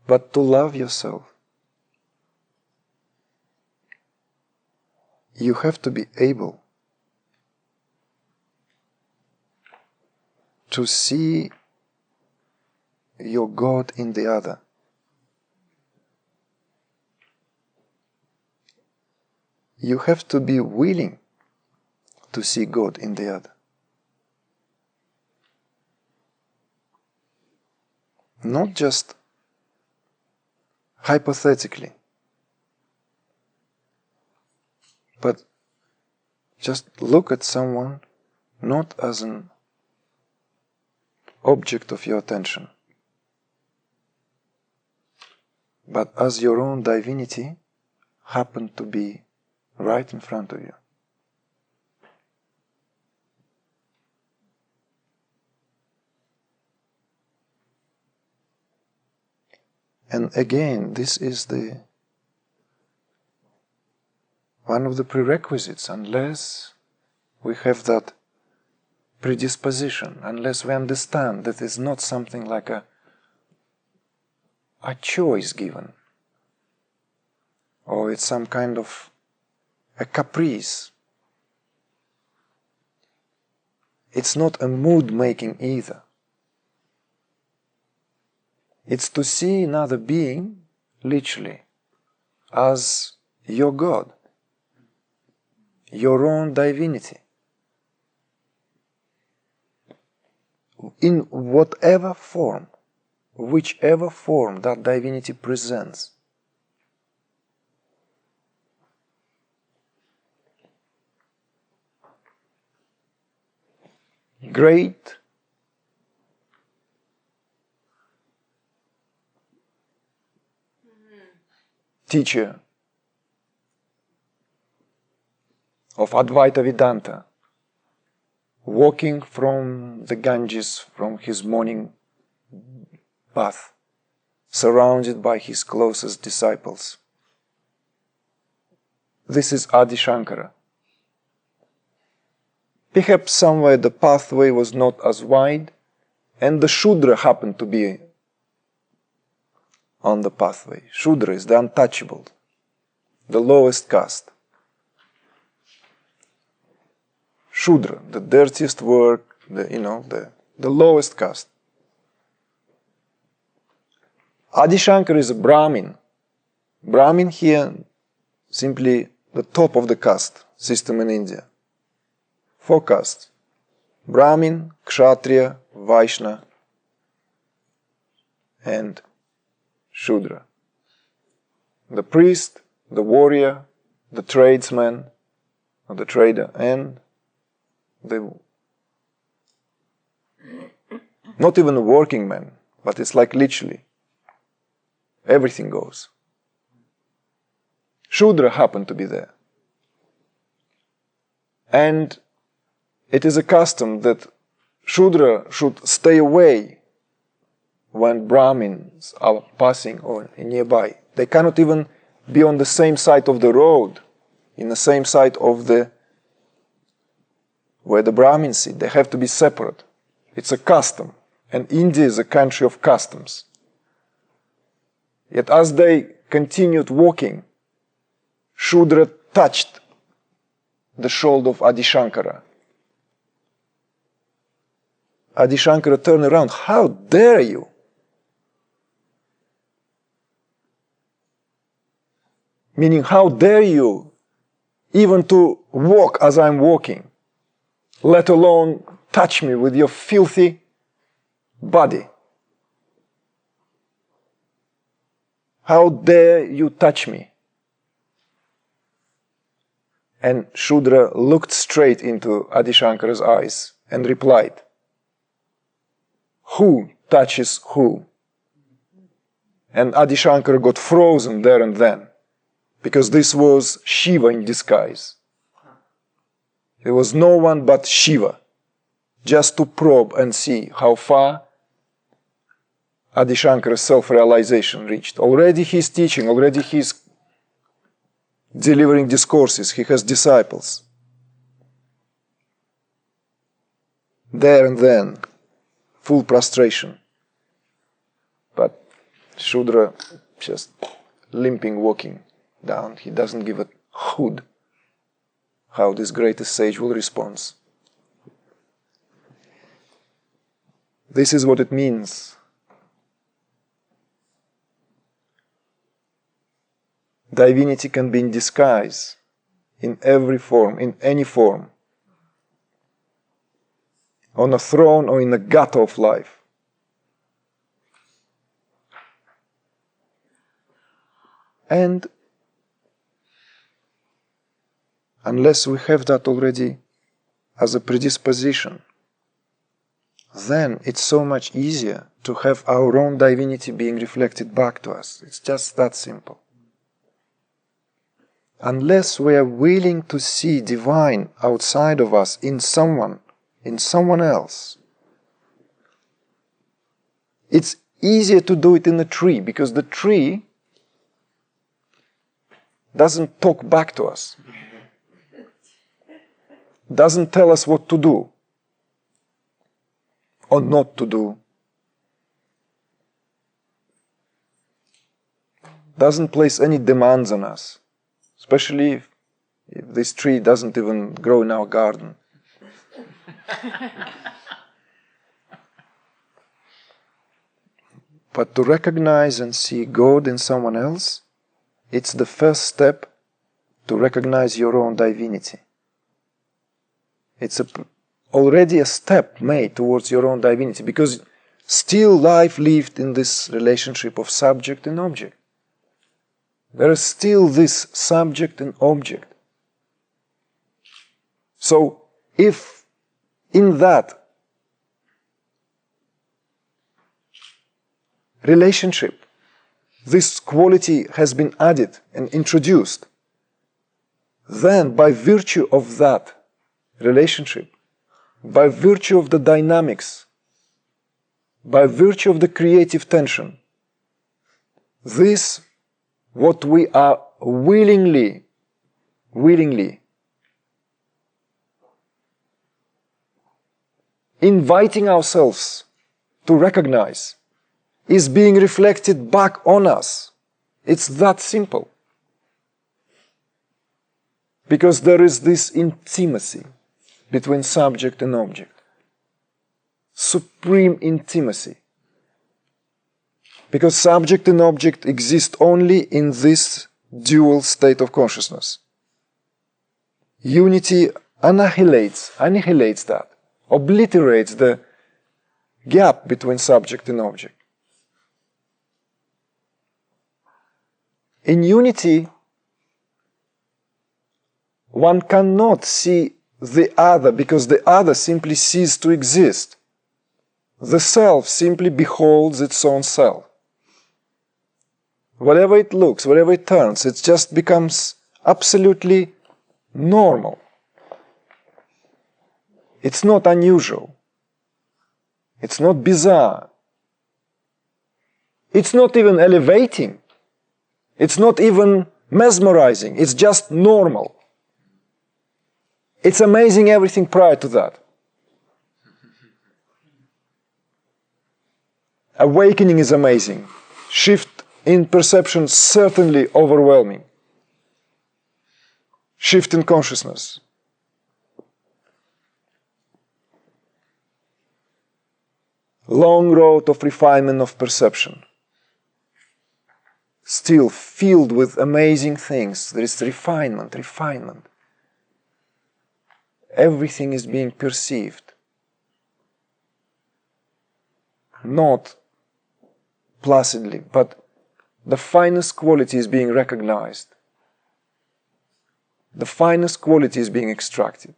but to love yourself. You have to be able to see your God in the other. You have to be willing to see God in the other. Not just hypothetically, but just look at someone not as an object of your attention, but as your own divinity happened to be right in front of you. And again, this is one of the prerequisites, unless we have that predisposition, unless we understand that it's not something like a choice given, or it's some kind of a caprice. It's not a mood making either. It's to see another being, literally, as your God, your own divinity, in whatever form, whichever form that divinity presents. Great teacher of Advaita Vedanta, walking from the Ganges, from his morning bath, surrounded by his closest disciples. This is Adi Shankara. Perhaps somewhere the pathway was not as wide, and the Shudra happened to be on the pathway. Shudra is the untouchable, the lowest caste. Shudra, the dirtiest work, the lowest caste. Adi Shankara is a Brahmin. Brahmin here, simply the top of the caste system in India. 4 castes: Brahmin, Kshatriya, Vaishna, and Shudra. The priest, the warrior, the tradesman, or the trader, and not even a working man, but it's like literally everything goes. Shudra happened to be there. And it is a custom that Shudra should stay away when Brahmins are passing or nearby. They cannot even be on the same side of the road, in the same side of where the Brahmins sit. They have to be separate. It's a custom. And India is a country of customs. Yet as they continued walking, Shudra touched the shoulder of Adi Shankara. Adi Shankara turned around. How dare you? Meaning, how dare you even to walk as I'm walking, let alone touch me with your filthy body? How dare you touch me? And Shudra looked straight into Adi Shankara's eyes and replied, "Who touches who?" And Adi Shankara got frozen there and then, because this was Shiva in disguise. There was no one but Shiva, just to probe and see how far Adi Shankara's self-realization reached. Already he's teaching, already he's delivering discourses, he has disciples. There and then, full prostration. But Shudra just limping, walking down. He doesn't give a hoot how this greatest sage will respond. This is what it means. Divinity can be in disguise, in every form, in any form, on a throne or in a gutter of life. And unless we have that already as a predisposition, then it's so much easier to have our own divinity being reflected back to us. It's just that simple. Unless we are willing to see divine outside of us in someone else, it's easier to do it in a tree, because the tree doesn't talk back to us, doesn't tell us what to do or not to do, doesn't place any demands on us, especially if this tree doesn't even grow in our garden. But to recognize and see God in someone else, it's the first step to recognize your own divinity. It's already a step made towards your own divinity, because still life lived in this relationship of subject and object. There is still this subject and object. So if in that relationship this quality has been added and introduced, then by virtue of that relationship, by virtue of the dynamics, by virtue of the creative tension, this, what we are willingly inviting ourselves to recognize, is being reflected back on us. It's that simple. Because there is this intimacy between subject and object. Supreme intimacy. Because subject and object exist only in this dual state of consciousness. Unity annihilates that, obliterates the gap between subject and object. In unity, one cannot see the other, because the other simply ceases to exist. The self simply beholds its own self. Whatever it looks, whatever it turns, it just becomes absolutely normal. It's not unusual. It's not bizarre. It's not even elevating. It's not even mesmerizing. It's just normal. It's amazing everything prior to that. Awakening is amazing. Shift in perception certainly overwhelming. Shift in consciousness. Long road of refinement of perception. Still filled with amazing things. There is refinement. Everything is being perceived. Not placidly, but the finest quality is being recognized. The finest quality is being extracted.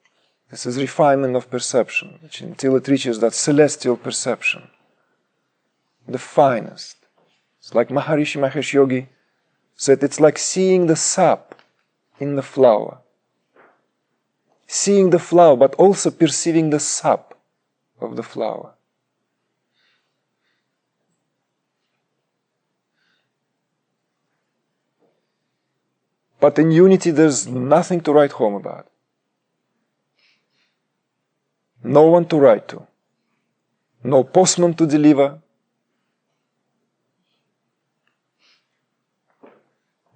This is refinement of perception, which until it reaches that celestial perception, the finest. It's like Maharishi Mahesh Yogi said, it's like seeing the sap in the flower. Seeing the flower, but also perceiving the sap of the flower. But in unity, there's nothing to write home about. No one to write to. No postman to deliver.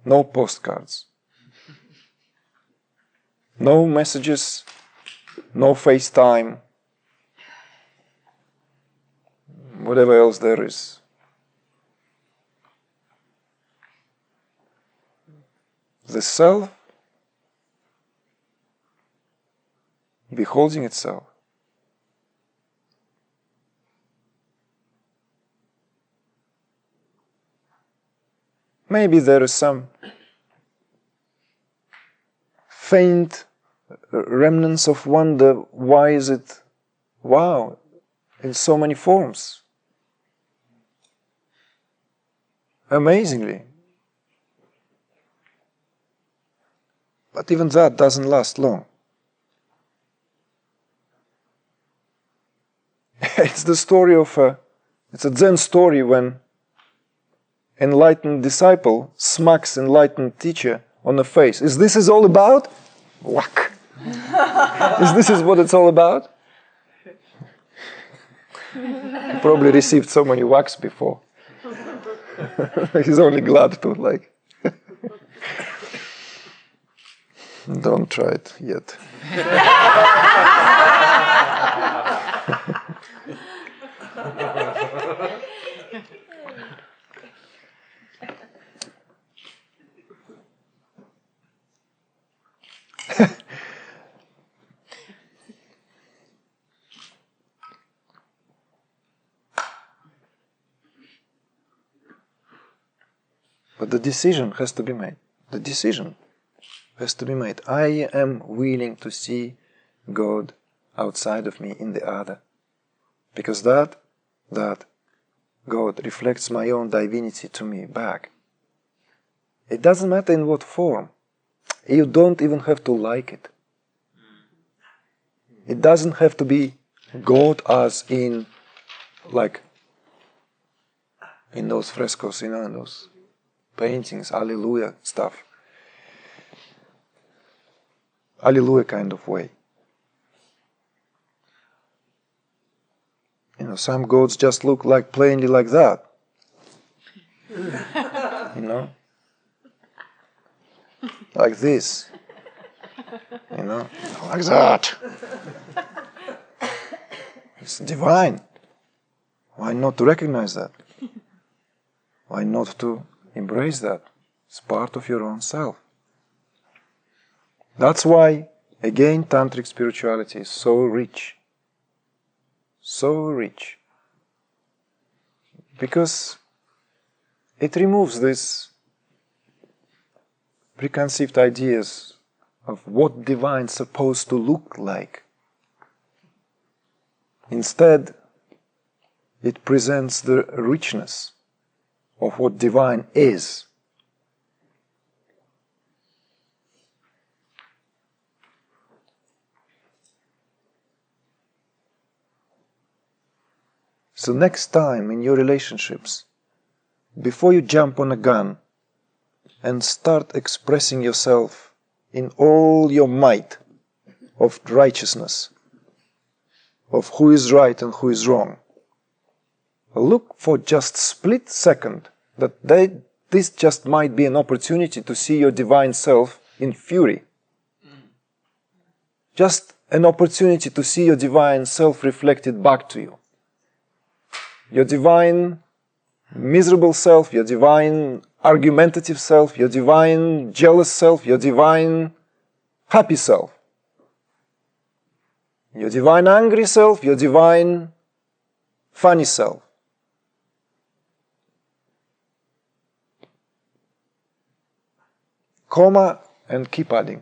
no postcards, no messages, no FaceTime, whatever else there is. The self beholding itself. Maybe there is some faint remnants of wonder, why is it, wow, in so many forms. Amazingly. But even that doesn't last long. It's the story of it's a Zen story when enlightened disciple smacks enlightened teacher on the face. Is this all about? Whack. Is what it's all about? He probably received so many whacks before. He's only glad to like. Don't try it yet. But the decision has to be made. The decision has to be made. I am willing to see God outside of me in the other. Because that God reflects my own divinity to me back. It doesn't matter in what form. You don't even have to like it. It doesn't have to be God as in, like, in those frescoes, in those paintings, Alleluia stuff. Alleluia kind of way. Some gods just look like plainly like that. Like this. Like that. It's divine. Why not to recognize that? Why not to embrace that? It's part of your own self. That's why, again, tantric spirituality is so rich. So rich. Because it removes these preconceived ideas of what divine is supposed to look like. Instead, it presents the richness of what divine is. So next time in your relationships, before you jump on a gun and start expressing yourself in all your might of righteousness, of who is right and who is wrong, look for just split second that this just might be an opportunity to see your divine self in fury. Just an opportunity to see your divine self reflected back to you. Your divine miserable self, your divine argumentative self, your divine jealous self, your divine happy self. Your divine angry self, your divine funny self. Comma and keep adding.